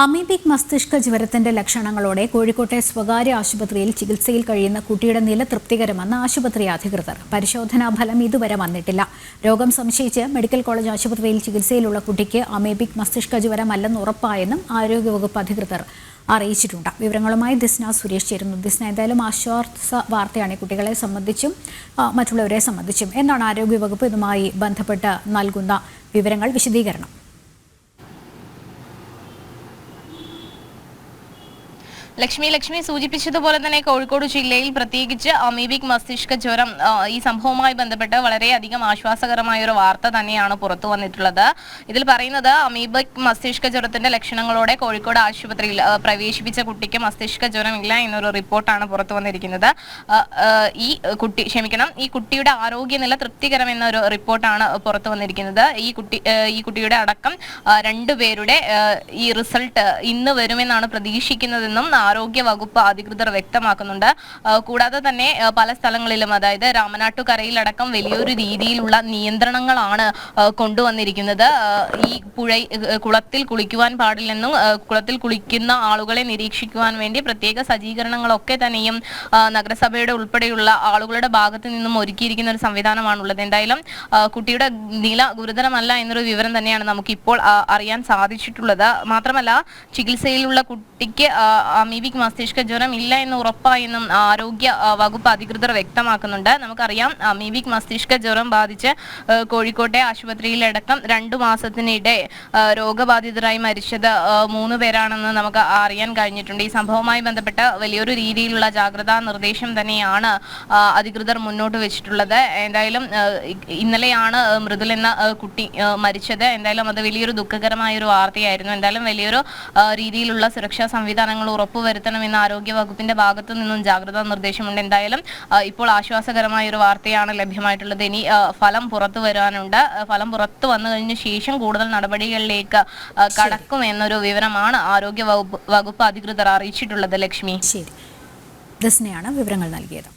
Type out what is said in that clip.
Amoebic മസ്തിഷ്ക ജ്വരത്തിന്റെ ലക്ഷണങ്ങളോടെ കോഴിക്കോട്ടെ സ്വകാര്യ ആശുപത്രിയിൽ ചികിത്സയിൽ കഴിയുന്ന കുട്ടിയുടെ നില തൃപ്തികരമെന്ന് ആശുപത്രി അധികൃതർ. പരിശോധനാ ഫലം ഇതുവരെ വന്നിട്ടില്ല. രോഗം സംശയിച്ച് മെഡിക്കൽ കോളേജ് ആശുപത്രിയിൽ ചികിത്സയിലുള്ള കുട്ടിക്ക് അമീബിക് മസ്തിഷ്ക ജ്വരമല്ലെന്ന് ഉറപ്പായെന്നും ആരോഗ്യവകുപ്പ് അധികൃതർ അറിയിച്ചിട്ടുണ്ട്. വിവരങ്ങളുമായി ദിസ്ന സുരേഷ് ചേരുന്നു. ദിസ്ന, എന്തായാലും ആശ്വാസ വാർത്തയാണ് കുട്ടികളെ സംബന്ധിച്ചും മറ്റുള്ളവരെ സംബന്ധിച്ചും. എന്താണ് ആരോഗ്യവകുപ്പ് ഇതുമായി ബന്ധപ്പെട്ട് നൽകുന്ന വിവരങ്ങൾ, വിശദീകരണം? ലക്ഷ്മി സൂചിപ്പിച്ചതുപോലെ തന്നെ കോഴിക്കോട് ജില്ലയിൽ പ്രത്യേകിച്ച് അമീബിക് മസ്തിഷ്ക ജ്വരം ഈ സംഭവവുമായി ബന്ധപ്പെട്ട് വളരെയധികം ആശ്വാസകരമായ ഒരു വാർത്ത തന്നെയാണ് പുറത്തു വന്നിട്ടുള്ളത്. ഇതിൽ പറയുന്നത് അമീബിക് മസ്തിഷ്ക ജ്വരത്തിന്റെ ലക്ഷണങ്ങളോടെ കോഴിക്കോട് ആശുപത്രിയിൽ പ്രവേശിപ്പിച്ച കുട്ടിക്ക് മസ്തിഷ്ക ജ്വരമില്ല എന്നൊരു റിപ്പോർട്ടാണ് പുറത്തു വന്നിരിക്കുന്നത്. ഈ കുട്ടിയുടെ ആരോഗ്യനില തൃപ്തികരം എന്നൊരു റിപ്പോർട്ടാണ് പുറത്തു വന്നിരിക്കുന്നത്. ഈ കുട്ടിയുടെ അടക്കം രണ്ടുപേരുടെ ഈ റിസൾട്ട് ഇന്ന് വരുമെന്നാണ് പ്രതീക്ഷിക്കുന്നതെന്നും ആരോഗ്യ വകുപ്പ് അധികൃതർ വ്യക്തമാക്കുന്നുണ്ട്. കൂടാതെ തന്നെ പല സ്ഥലങ്ങളിലും, അതായത് രാമനാട്ടുകരയിലടക്കം വലിയൊരു രീതിയിലുള്ള നിയന്ത്രണങ്ങളാണ് കൊണ്ടുവന്നിരിക്കുന്നത്. ഈ കുളത്തിൽ കുളിക്കുവാൻ പാടില്ലെന്നും കുളത്തിൽ കുളിക്കുന്ന ആളുകളെ നിരീക്ഷിക്കുവാൻ വേണ്ടി പ്രത്യേക സജ്ജീകരണങ്ങളൊക്കെ തന്നെയും നഗരസഭയുടെ ഉൾപ്പെടെയുള്ള ആളുകളുടെ ഭാഗത്ത് നിന്നും ഒരുക്കിയിരിക്കുന്ന ഒരു സംവിധാനമാണുള്ളത്. എന്തായാലും കുട്ടിയുടെ നില ഗുരുതരമല്ല എന്നൊരു വിവരം തന്നെയാണ് നമുക്ക് ഇപ്പോൾ അറിയാൻ സാധിച്ചിട്ടുള്ളത്. മാത്രമല്ല, ചികിത്സയിലുള്ള കുട്ടിക്ക് അമീബിക് മസ്തിഷ്ക ജ്വരം ഇല്ല എന്ന് ഉറപ്പായെന്നും ആരോഗ്യ വകുപ്പ് അധികൃതർ വ്യക്തമാക്കുന്നുണ്ട്. നമുക്കറിയാം, അമീബിക് മസ്തിഷ്ക ജ്വരം ബാധിച്ച് കോഴിക്കോട്ടെ ആശുപത്രിയിലടക്കം 2 മാസത്തിനിടെ രോഗബാധിതരായി മരിച്ചത് 3 പേരാണെന്ന് നമുക്ക് അറിയാൻ കഴിഞ്ഞിട്ടുണ്ട്. ഈ സംഭവവുമായി ബന്ധപ്പെട്ട് വലിയൊരു രീതിയിലുള്ള ജാഗ്രതാ നിർദ്ദേശം തന്നെയാണ് അധികൃതർ മുന്നോട്ട് വെച്ചിട്ടുള്ളത്. എന്തായാലും ഇന്നലെയാണ് മൃദുൽ എന്ന കുട്ടി മരിച്ചത്. എന്തായാലും അത് വലിയൊരു ദുഃഖകരമായ ഒരു വാർത്തയായിരുന്നു. എന്തായാലും വലിയൊരു രീതിയിലുള്ള സുരക്ഷാ സംവിധാനങ്ങൾ ഉറപ്പുവരുത്തണമെന്ന് ആരോഗ്യ വകുപ്പിന്റെ ഭാഗത്തു നിന്നും ജാഗ്രതാ നിർദ്ദേശമുണ്ട്. എന്തായാലും ഇപ്പോൾ ആശ്വാസകരമായ ഒരു വാർത്തയാണ് ലഭ്യമായിട്ടുള്ളത്. ഇനി ഫലം പുറത്തു വരാനുണ്ട്. ഫലം പുറത്തു വന്നു കഴിഞ്ഞ ശേഷം കൂടുതൽ നടപടികളിലേക്ക് കടക്കും എന്നൊരു വിവരമാണ് ആരോഗ്യ വകുപ്പ് അധികൃതർ അറിയിച്ചിട്ടുള്ളത്. ലക്ഷ്മി, ശരി, ദിസ്നയാണ് വിവരങ്ങൾ നൽകിയത്.